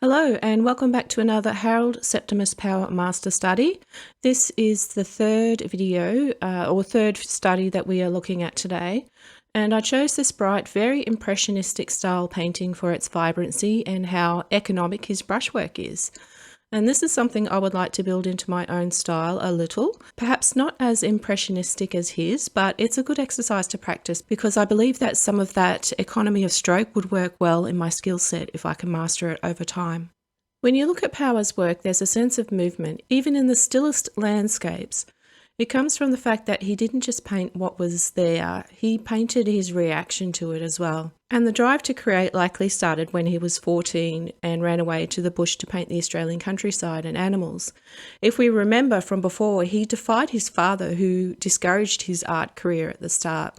Hello and welcome back to another Harold Septimus Power Master Study. This is the third video or third study that we are looking at today, and I chose this bright, very impressionistic style painting for its vibrancy and how economic his brushwork is. And this is something I would like to build into my own style a little, perhaps not as impressionistic as his, but it's a good exercise to practice because I believe that some of that economy of stroke would work well in my skill set if I can master it over time. When you look at Power's work, there's a sense of movement, even in the stillest landscapes. It comes from the fact that he didn't just paint what was there, he painted his reaction to it as well. And the drive to create likely started when he was 14 and ran away to the bush to paint the Australian countryside and animals. If we remember from before, he defied his father, who discouraged his art career at the start.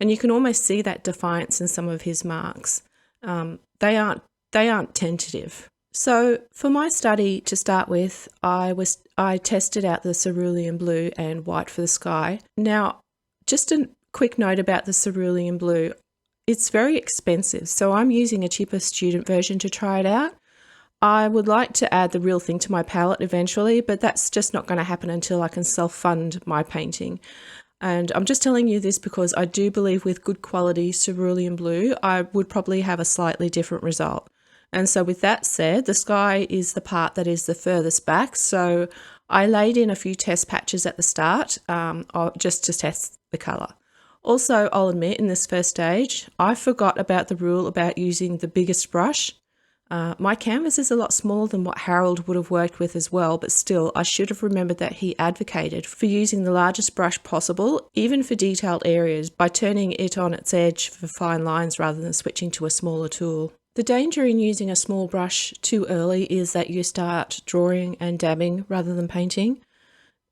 And you can almost see that defiance in some of his marks. They aren't tentative. So for my study to start with, I tested out the Cerulean blue and white for the sky. Now, just a quick note about the Cerulean blue. It's very expensive, so I'm using a cheaper student version to try it out. I would like to add the real thing to my palette eventually, but that's just not going to happen until I can self-fund my painting. And I'm just telling you this because I do believe with good quality Cerulean blue, I would probably have a slightly different result. And so with that said, the sky is the part that is the furthest back. So I laid in a few test patches at the start just to test the colour. Also, I'll admit in this first stage, I forgot about the rule about using the biggest brush. My canvas is a lot smaller than what Harold would have worked with as well, but still I should have remembered that he advocated for using the largest brush possible, even for detailed areas, by turning it on its edge for fine lines rather than switching to a smaller tool. The danger in using a small brush too early is that you start drawing and dabbing rather than painting.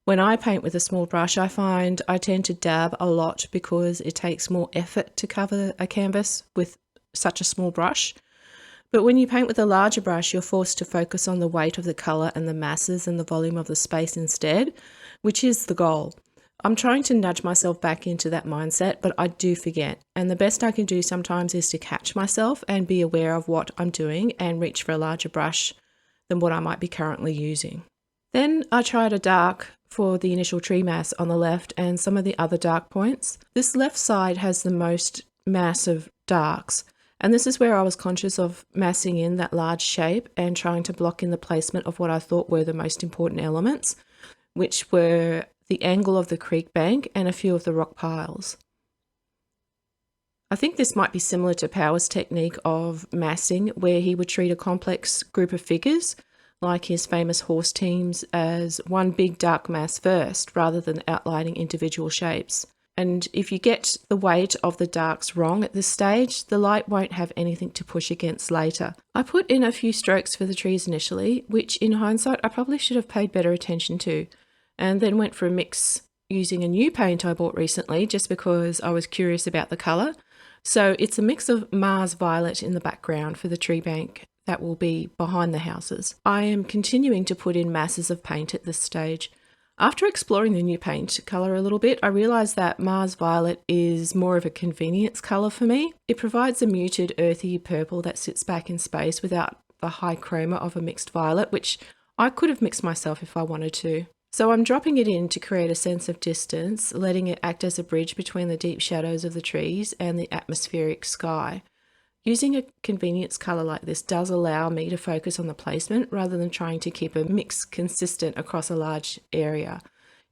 When I paint with a small brush, I find I tend to dab a lot because it takes more effort to cover a canvas with such a small brush. But when you paint with a larger brush, you're forced to focus on the weight of the colour and the masses and the volume of the space instead, which is the goal. I'm trying to nudge myself back into that mindset, but I do forget. And the best I can do sometimes is to catch myself and be aware of what I'm doing and reach for a larger brush than what I might be currently using. Then I tried a dark for the initial tree mass on the left and some of the other dark points. This left side has the most mass of darks, and this is where I was conscious of massing in that large shape and trying to block in the placement of what I thought were the most important elements, which were the angle of the creek bank and a few of the rock piles. I think this might be similar to Power's technique of massing, where he would treat a complex group of figures, like his famous horse teams, as one big dark mass first, rather than outlining individual shapes. And if you get the weight of the darks wrong at this stage, the light won't have anything to push against later. I put in a few strokes for the trees initially, which in hindsight I probably should have paid better attention to, and then went for a mix using a new paint I bought recently just because I was curious about the colour. So it's a mix of Mars Violet in the background for the tree bank that will be behind the houses. I am continuing to put in masses of paint at this stage. After exploring the new paint colour a little bit, I realised that Mars Violet is more of a convenience colour for me. It provides a muted earthy purple that sits back in space without the high chroma of a mixed violet, which I could have mixed myself if I wanted to. So I'm dropping it in to create a sense of distance, letting it act as a bridge between the deep shadows of the trees and the atmospheric sky. Using a convenience colour like this does allow me to focus on the placement rather than trying to keep a mix consistent across a large area,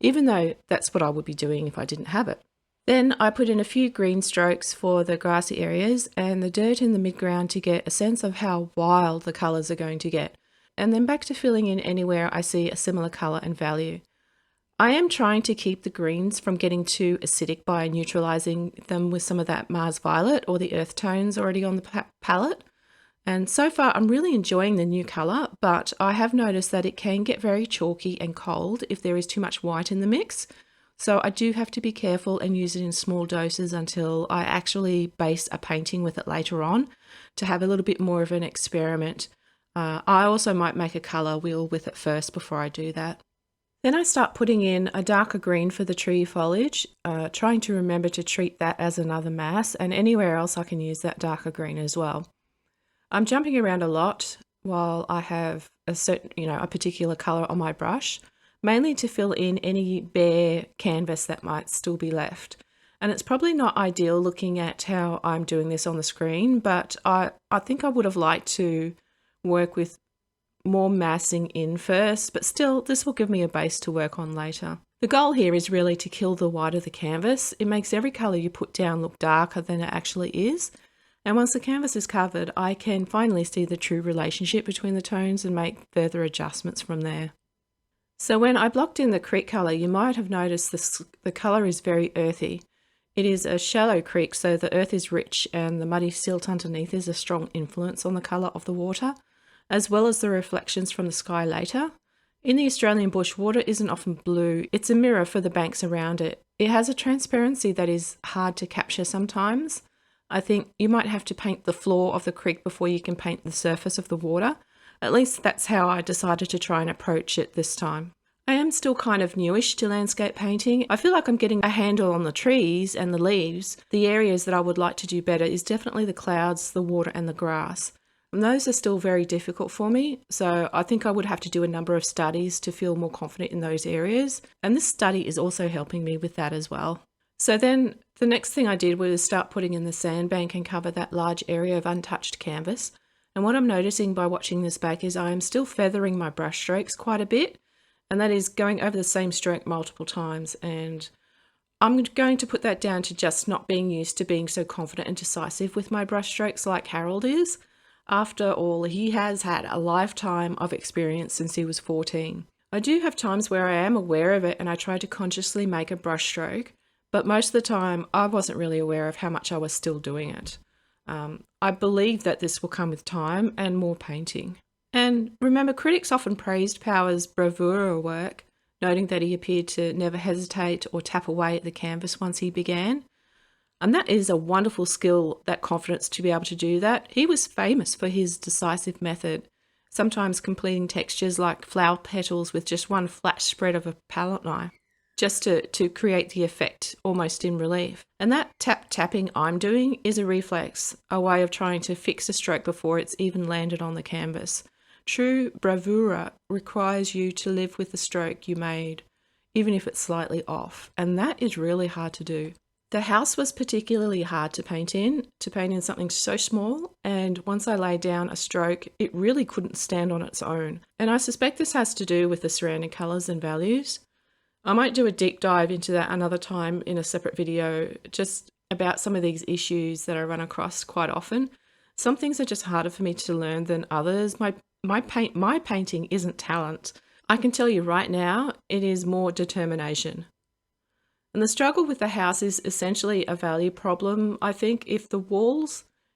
even though that's what I would be doing if I didn't have it. Then I put in a few green strokes for the grassy areas and the dirt in the midground to get a sense of how wild the colours are going to get, and then back to filling in anywhere I see a similar colour and value. I am trying to keep the greens from getting too acidic by neutralising them with some of that Mars Violet or the earth tones already on the palette. And so far I'm really enjoying the new colour, but I have noticed that it can get very chalky and cold if there is too much white in the mix. So I do have to be careful and use it in small doses until I actually base a painting with it later on to have a little bit more of an experiment. I also might make a colour wheel with it first before I do that. Then I start putting in a darker green for the tree foliage, trying to remember to treat that as another mass, and anywhere else I can use that darker green as well. I'm jumping around a lot while I have a certain, a particular color on my brush, mainly to fill in any bare canvas that might still be left. And it's probably not ideal looking at how I'm doing this on the screen, but I think I would have liked to work with more massing in first, but still this will give me a base to work on later. The goal here is really to kill the white of the canvas. It makes every colour you put down look darker than it actually is. And once the canvas is covered, I can finally see the true relationship between the tones and make further adjustments from there. So when I blocked in the creek colour, you might have noticed the colour is very earthy. It is a shallow creek, so the earth is rich and the muddy silt underneath is a strong influence on the colour of the water, as well as the reflections from the sky later. In the Australian bush, water isn't often blue. It's a mirror for the banks around it. It has a transparency that is hard to capture sometimes. I think you might have to paint the floor of the creek before you can paint the surface of the water. At least that's how I decided to try and approach it this time. I am still kind of newish to landscape painting. I feel like I'm getting a handle on the trees and the leaves. The areas that I would like to do better is definitely the clouds, the water and the grass. And those are still very difficult for me, so I think I would have to do a number of studies to feel more confident in those areas. And this study is also helping me with that as well. So then the next thing I did was start putting in the sandbank and cover that large area of untouched canvas. And what I'm noticing by watching this back is I am still feathering my brush strokes quite a bit, and that is going over the same stroke multiple times. And I'm going to put that down to just not being used to being so confident and decisive with my brush strokes like Harold is. After all, he has had a lifetime of experience since he was 14. I do have times where I am aware of it and I try to consciously make a brush stroke, but most of the time I wasn't really aware of how much I was still doing it. I believe that this will come with time and more painting. And remember, critics often praised Power's bravura work, noting that he appeared to never hesitate or tap away at the canvas once he began. And that is a wonderful skill, that confidence to be able to do that. He was famous for his decisive method, sometimes completing textures like flower petals with just one flat spread of a palette knife, just to create the effect almost in relief. And that tapping I'm doing is a reflex, a way of trying to fix a stroke before it's even landed on the canvas. True bravura requires you to live with the stroke you made, even if it's slightly off, and that is really hard to do. The house was particularly hard to paint in something so small, and once I laid down a stroke, it really couldn't stand on its own. And I suspect this has to do with the surrounding colours and values. I might do a deep dive into that another time in a separate video, just about some of these issues that I run across quite often. Some things are just harder for me to learn than others. My painting isn't talent. I can tell you right now, it is more determination. And the struggle with the house is essentially a value problem. I think if the wall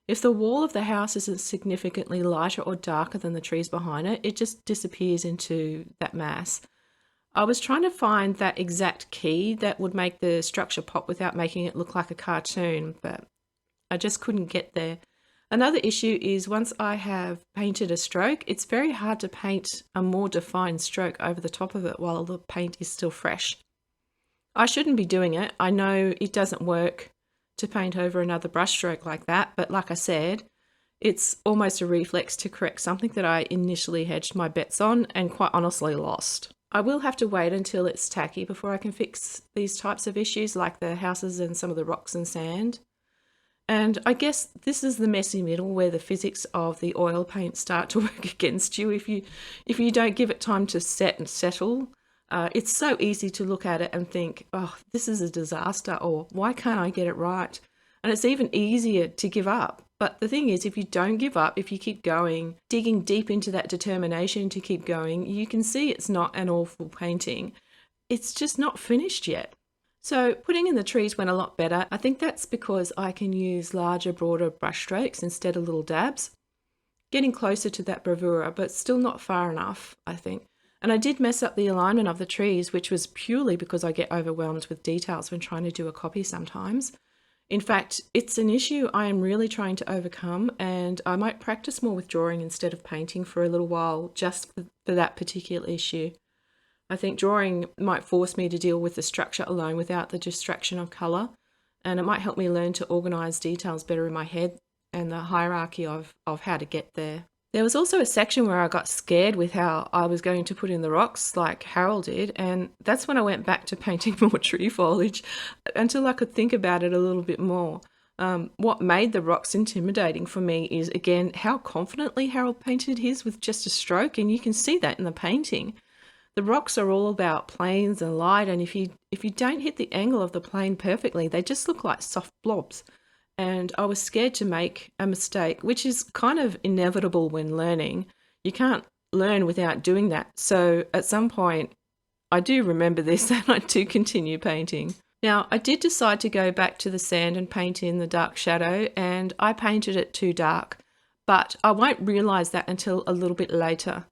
of the house isn't significantly lighter or darker than the trees behind it, it just disappears into that mass. I was trying to find that exact key that would make the structure pop without making it look like a cartoon, but I just couldn't get there. Another issue is once I have painted a stroke, it's very hard to paint a more defined stroke over the top of it while the paint is still fresh. I shouldn't be doing it. I know it doesn't work to paint over another brush stroke like that, but like I said, it's almost a reflex to correct something that I initially hedged my bets on and quite honestly lost. I will have to wait until it's tacky before I can fix these types of issues like the houses and some of the rocks and sand. And I guess this is the messy middle where the physics of the oil paint start to work against you if you don't give it time to set and settle. It's so easy to look at it and think, oh, this is a disaster, or why can't I get it right? And it's even easier to give up. But the thing is, if you don't give up, if you keep going, digging deep into that determination to keep going, you can see it's not an awful painting. It's just not finished yet. So putting in the trees went a lot better. I think that's because I can use larger, broader brush strokes instead of little dabs. Getting closer to that bravura, but still not far enough, I think. And I did mess up the alignment of the trees, which was purely because I get overwhelmed with details when trying to do a copy sometimes. In fact, it's an issue I am really trying to overcome, and I might practice more with drawing instead of painting for a little while just for that particular issue. I think drawing might force me to deal with the structure alone without the distraction of colour, and it might help me learn to organise details better in my head and the hierarchy of how to get there. There was also a section where I got scared with how I was going to put in the rocks like Harold did, and that's when I went back to painting more tree foliage until I could think about it a little bit more. What made the rocks intimidating for me is, again, how confidently Harold painted his with just a stroke, and you can see that in the painting. The rocks are all about planes and light, and if you don't hit the angle of the plane perfectly, they just look like soft blobs. And I was scared to make a mistake, which is kind of inevitable when learning. You can't learn without doing that. So at some point, I do remember this and I do continue painting. Now, I did decide to go back to the sand and paint in the dark shadow, and I painted it too dark, but I won't realise that until a little bit later.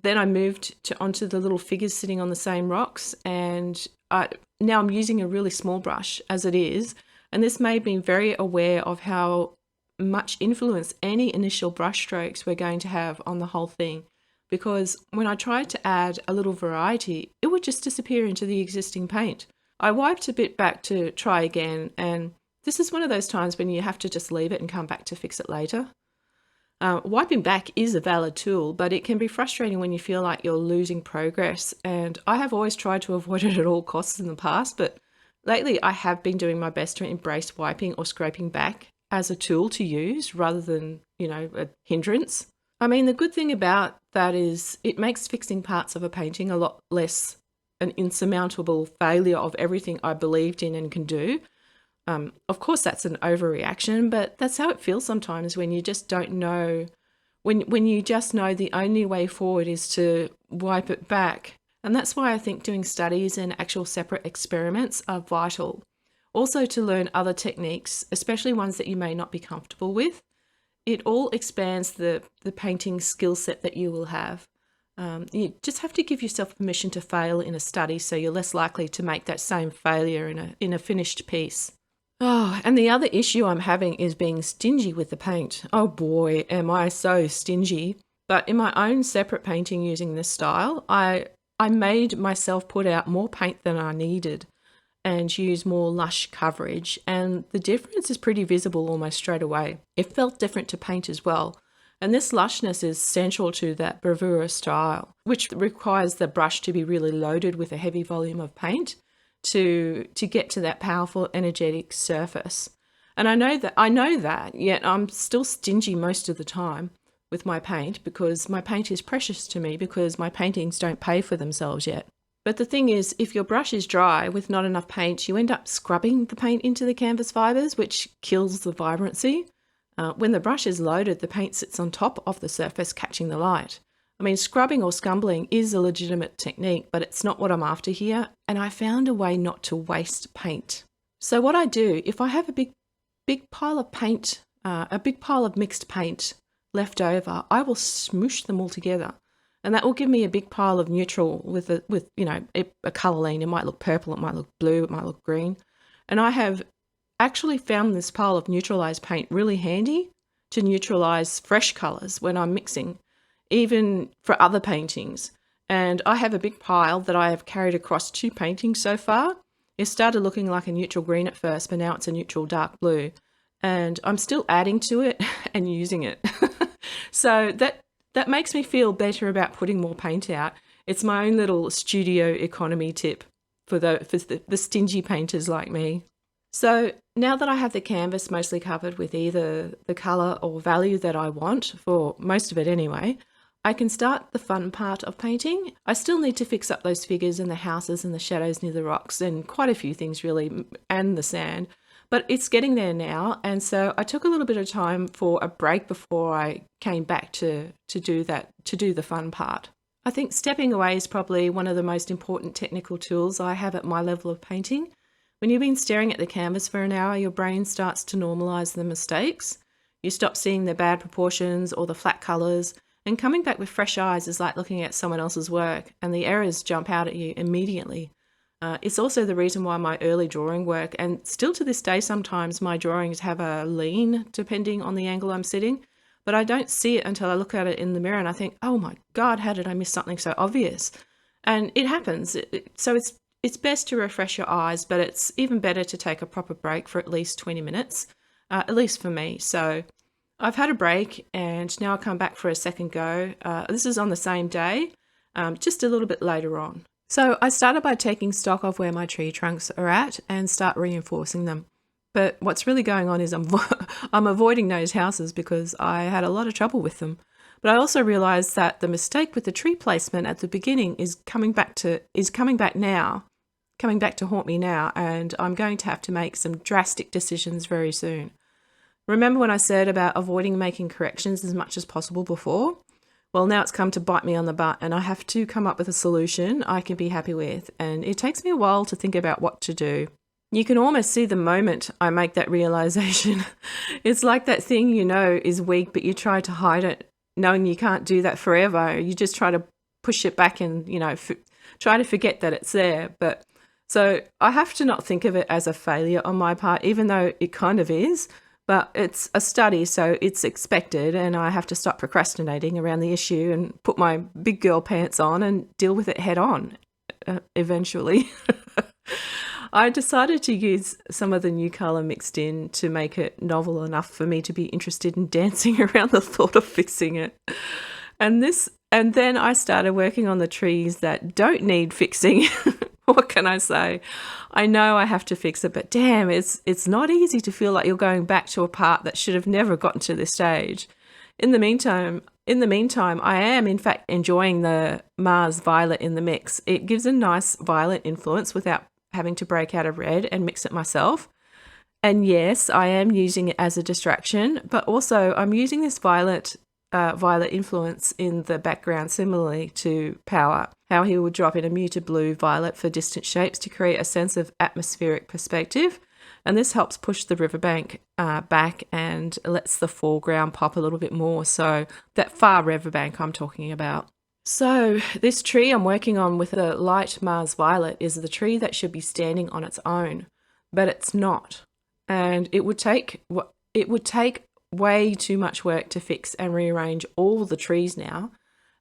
Then I moved onto the little figures sitting on the same rocks, and now I'm using a really small brush as it is, and this made me very aware of how much influence any initial brush strokes we're going to have on the whole thing. Because when I tried to add a little variety, it would just disappear into the existing paint. I wiped a bit back to try again, and this is one of those times when you have to just leave it and come back to fix it later. Wiping back is a valid tool, but it can be frustrating when you feel like you're losing progress, and I have always tried to avoid it at all costs in the past, but lately I have been doing my best to embrace wiping or scraping back as a tool to use rather than, a hindrance. I mean, the good thing about that is it makes fixing parts of a painting a lot less an insurmountable failure of everything I believed in and can do. Of course, that's an overreaction, but that's how it feels sometimes when you just don't know, when you just know the only way forward is to wipe it back. And that's why I think doing studies and actual separate experiments are vital. Also to learn other techniques, especially ones that you may not be comfortable with. It all expands the painting skill set that you will have. You just have to give yourself permission to fail in a study so you're less likely to make that same failure in a finished piece. Oh, and the other issue I'm having is being stingy with the paint. Oh boy, am I so stingy. But in my own separate painting using this style, I made myself put out more paint than I needed and use more lush coverage, and the difference is pretty visible almost straight away. It felt different to paint as well. And this lushness is central to that bravura style, which requires the brush to be really loaded with a heavy volume of paint to get to that powerful, energetic surface. And I know that, yet I'm still stingy most of the time with my paint because my paint is precious to me because my paintings don't pay for themselves yet. But the thing is, if your brush is dry with not enough paint, you end up scrubbing the paint into the canvas fibres, which kills the vibrancy. When the brush is loaded, the paint sits on top of the surface, catching the light. I mean, scrubbing or scumbling is a legitimate technique, but it's not what I'm after here, and I found a way not to waste paint. So what I do, if I have a big pile of paint, a big pile of mixed paint left over, I will smoosh them all together. And that will give me a big pile of neutral with a colourline. It might look purple, it might look blue, it might look green. And I have actually found this pile of neutralised paint really handy to neutralise fresh colours when I'm mixing, even for other paintings. And I have a big pile that I have carried across 2 paintings so far. It started looking like a neutral green at first, but now it's a neutral dark blue. And I'm still adding to it and using it. So that makes me feel better about putting more paint out. It's my own little studio economy tip for the stingy painters like me. So now that I have the canvas mostly covered with either the colour or value that I want, for most of it anyway, I can start the fun part of painting. I still need to fix up those figures and the houses and the shadows near the rocks and quite a few things really, and the sand. But it's getting there now, and so I took a little bit of time for a break before I came back to do the fun part. I think stepping away is probably one of the most important technical tools I have at my level of painting. When you've been staring at the canvas for an hour, your brain starts to normalise the mistakes. You stop seeing the bad proportions or the flat colours, and coming back with fresh eyes is like looking at someone else's work, and the errors jump out at you immediately. It's also the reason why my early drawing work, and still to this day sometimes my drawings have a lean depending on the angle I'm sitting, but I don't see it until I look at it in the mirror and I think, oh my God, how did I miss something so obvious? And it happens. So it's best to refresh your eyes, but it's even better to take a proper break for at least 20 minutes, at least for me. So I've had a break and now I come back for a second go. This is on the same day, just a little bit later on. So I started by taking stock of where my tree trunks are at and start reinforcing them. But what's really going on is I'm avoiding those houses because I had a lot of trouble with them. But I also realised that the mistake with the tree placement at the beginning is coming back to haunt me now, and I'm going to have to make some drastic decisions very soon. Remember when I said about avoiding making corrections as much as possible before? Well, now it's come to bite me on the butt and I have to come up with a solution I can be happy with, and it takes me a while to think about what to do. You can almost see the moment I make that realization. It's like that thing you know is weak, but you try to hide it, knowing you can't do that forever. You just try to push it back and, try to forget that it's there. But so I have to not think of it as a failure on my part, even though it kind of is. But it's a study, so it's expected, and I have to stop procrastinating around the issue and put my big girl pants on and deal with it head on, eventually. I decided to use some of the new colour mixed in to make it novel enough for me to be interested in dancing around the thought of fixing it. And then I started working on the trees that don't need fixing. What can I say? I know I have to fix it, but damn, it's not easy to feel like you're going back to a part that should have never gotten to this stage. In the meantime, I am in fact enjoying the Mars Violet in the mix. It gives a nice violet influence without having to break out a red and mix it myself. And yes, I am using it as a distraction, but also I'm using this violet influence in the background similarly to Power, how he would drop in a muted blue violet for distant shapes to create a sense of atmospheric perspective. And this helps push the riverbank back and lets the foreground pop a little bit more. So that far riverbank I'm talking about. So this tree I'm working on with the light Mars Violet is the tree that should be standing on its own, but it's not. And it would take way too much work to fix and rearrange all the trees now,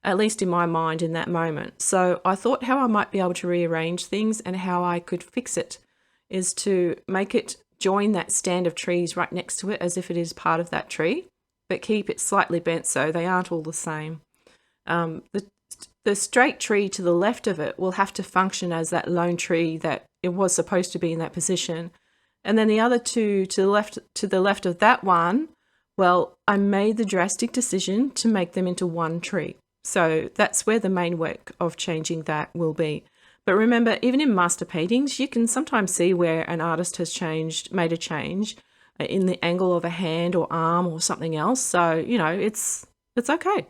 at least in my mind in that moment. So I thought how I might be able to rearrange things and how I could fix it is to make it join that stand of trees right next to it as if it is part of that tree, but keep it slightly bent so they aren't all the same. The straight tree to the left of it will have to function as that lone tree that it was supposed to be in that position. And then the other two to the left of that one, well, I made the drastic decision to make them into one tree. So that's where the main work of changing that will be. But remember, even in master paintings, you can sometimes see where an artist has made a change in the angle of a hand or arm or something else. So, it's okay.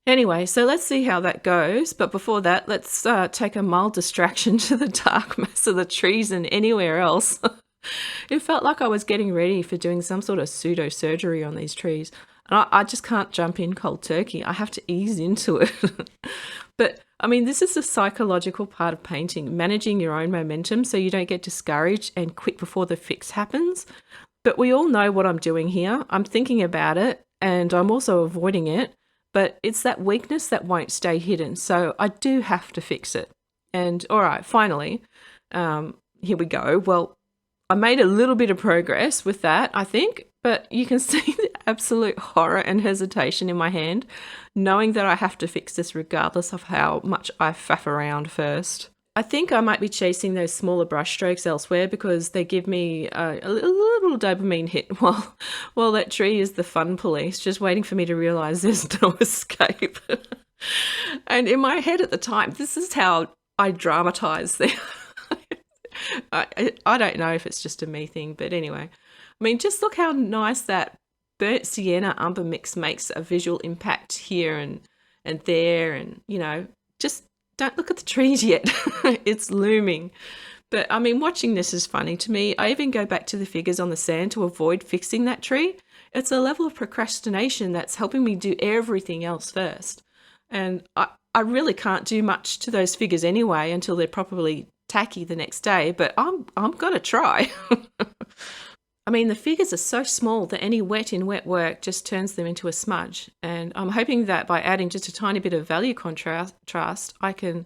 Anyway, so let's see how that goes. But before that, let's take a mild distraction to the dark mess of the trees and anywhere else. It felt like I was getting ready for doing some sort of pseudo surgery on these trees. And I just can't jump in cold turkey. I have to ease into it. But I mean, this is the psychological part of painting, managing your own momentum so you don't get discouraged and quit before the fix happens. But we all know what I'm doing here. I'm thinking about it and I'm also avoiding it. But it's that weakness that won't stay hidden. So I do have to fix it. And all right, finally, here we go. Well, I made a little bit of progress with that, I think, but you can see the absolute horror and hesitation in my hand, knowing that I have to fix this regardless of how much I faff around first. I think I might be chasing those smaller brush strokes elsewhere because they give me a little dopamine hit while that tree is the fun police, just waiting for me to realise there's no escape. And in my head at the time, this is how I dramatise them. I don't know if it's just a me thing, but anyway. I mean, just look how nice that burnt sienna umber mix makes a visual impact here and there, and, just don't look at the trees yet. It's looming. But, I mean, watching this is funny to me. I even go back to the figures on the sand to avoid fixing that tree. It's a level of procrastination that's helping me do everything else first. And I really can't do much to those figures anyway until they're properly tacky the next day, but I'm going to try. I mean, the figures are so small that any wet in wet work just turns them into a smudge. And I'm hoping that by adding just a tiny bit of value contrast, I can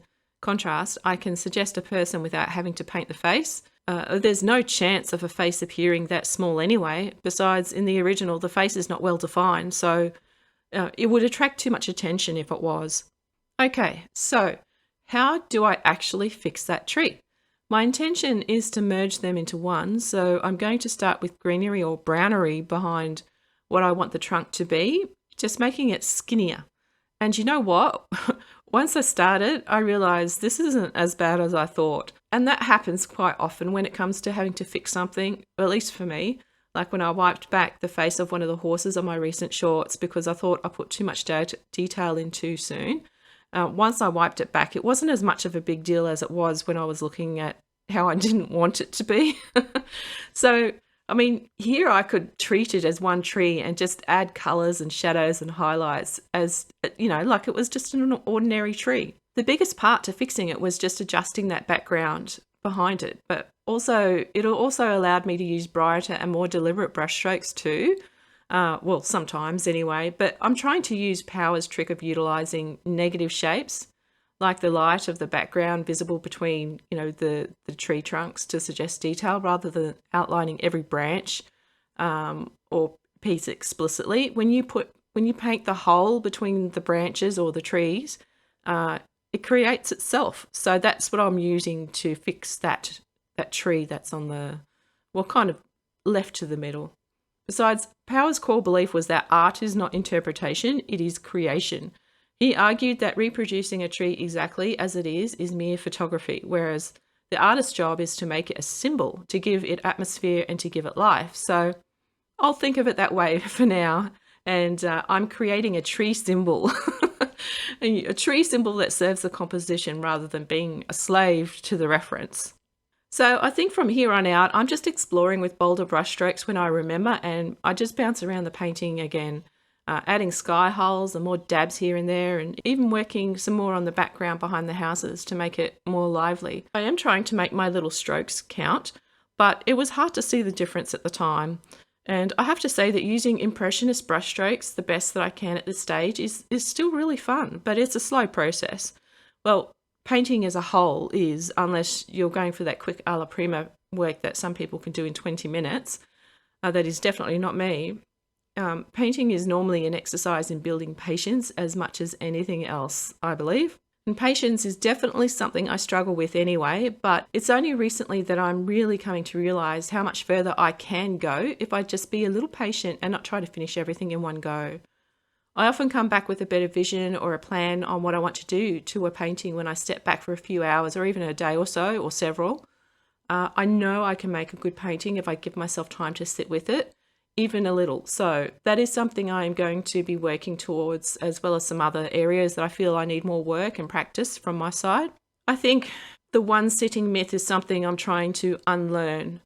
suggest a person without having to paint the face. There's no chance of a face appearing that small anyway. Besides, in the original, the face is not well defined, so it would attract too much attention if it was. Okay, so how do I actually fix that tree? My intention is to merge them into one, so I'm going to start with greenery or brownery behind what I want the trunk to be, just making it skinnier. And you know what? Once I started, I realized this isn't as bad as I thought. And that happens quite often when it comes to having to fix something, at least for me. Like when I wiped back the face of one of the horses on my recent shorts because I thought I put too much detail in too soon. Once I wiped it back, it wasn't as much of a big deal as it was when I was looking at how I didn't want it to be. So, I mean, here I could treat it as one tree and just add colours and shadows and highlights as, you know, like it was just an ordinary tree. The biggest part to fixing it was just adjusting that background behind it, but also it also allowed me to use brighter and more deliberate brush strokes too. Well, sometimes anyway, but I'm trying to use Power's trick of utilizing negative shapes, like the light of the background visible between, you know, the tree trunks to suggest detail rather than outlining every branch or piece explicitly. When you paint the hole between the branches or the trees, it creates itself. So that's what I'm using to fix that tree that's on the, well, kind of left to the middle. Besides, Power's core belief was that art is not interpretation, it is creation. He argued that reproducing a tree exactly as it is mere photography, whereas the artist's job is to make it a symbol, to give it atmosphere and to give it life. So I'll think of it that way for now, and I'm creating a tree symbol, a tree symbol that serves the composition rather than being a slave to the reference. So I think from here on out, I'm just exploring with bolder brushstrokes when I remember, and I just bounce around the painting again, adding sky holes and more dabs here and there, and even working some more on the background behind the houses to make it more lively. I am trying to make my little strokes count, but it was hard to see the difference at the time. And I have to say that using impressionist brushstrokes the best that I can at this stage is still really fun, but it's a slow process. Well, painting as a whole is, unless you're going for that quick alla prima work that some people can do in 20 minutes, that is definitely not me. Painting is normally an exercise in building patience as much as anything else, I believe. And patience is definitely something I struggle with anyway, but it's only recently that I'm really coming to realise how much further I can go if I just be a little patient and not try to finish everything in one go. I often come back with a better vision or a plan on what I want to do to a painting when I step back for a few hours or even a day or so, or several. I know I can make a good painting if I give myself time to sit with it, even a little. So that is something I am going to be working towards, as well as some other areas that I feel I need more work and practice from my side. I think the one sitting myth is something I'm trying to unlearn.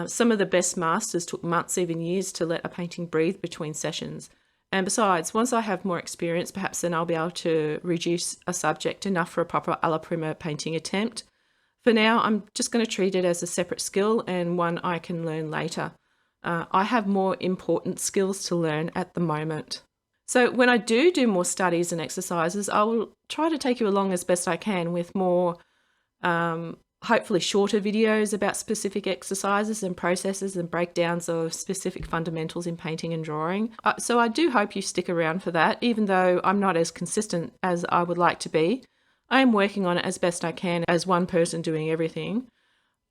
Some of the best masters took months, even years, to let a painting breathe between sessions. And besides, once I have more experience, perhaps then I'll be able to reduce a subject enough for a proper alla prima painting attempt. For now, I'm just going to treat it as a separate skill and one I can learn later. I have more important skills to learn at the moment. So when I do more studies and exercises, I will try to take you along as best I can with more hopefully shorter videos about specific exercises and processes and breakdowns of specific fundamentals in painting and drawing. So I do hope you stick around for that, even though I'm not as consistent as I would like to be. I am working on it as best I can as one person doing everything.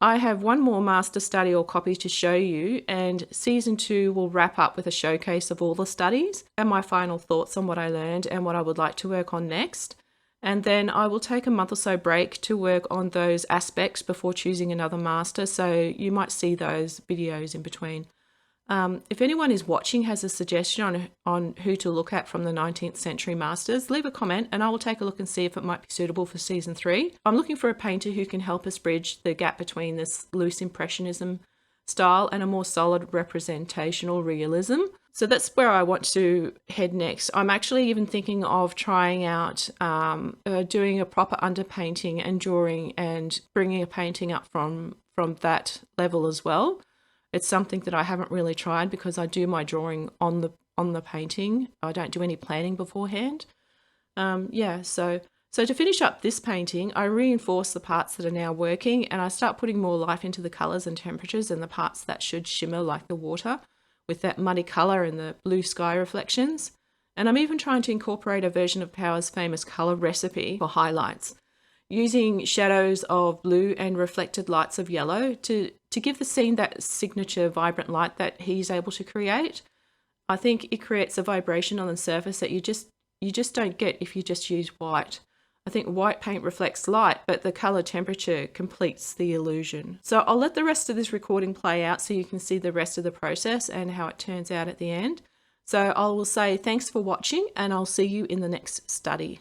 I have one more master study or copy to show you, and season 2 will wrap up with a showcase of all the studies and my final thoughts on what I learned and what I would like to work on next. And then I will take a month or so break to work on those aspects before choosing another master, so you might see those videos in between. If anyone is watching has a suggestion on who to look at from the 19th century masters, leave a comment and I will take a look and see if it might be suitable for season 3. I'm looking for a painter who can help us bridge the gap between this loose impressionism style and a more solid representational realism. So that's where I want to head next. I'm actually even thinking of trying out doing a proper underpainting and drawing and bringing a painting up from that level as well. It's something that I haven't really tried because I do my drawing on the painting. I don't do any planning beforehand. So So to finish up this painting, I reinforce the parts that are now working, and I start putting more life into the colours and temperatures and the parts that should shimmer like the water with that muddy colour and the blue sky reflections. And I'm even trying to incorporate a version of Power's famous colour recipe for highlights, using shadows of blue and reflected lights of yellow to give the scene that signature vibrant light that he's able to create. I think it creates a vibration on the surface that you just don't get if you just use white. I think white paint reflects light, but the color temperature completes the illusion. So I'll let the rest of this recording play out so you can see the rest of the process and how it turns out at the end. So I will say thanks for watching, and I'll see you in the next study.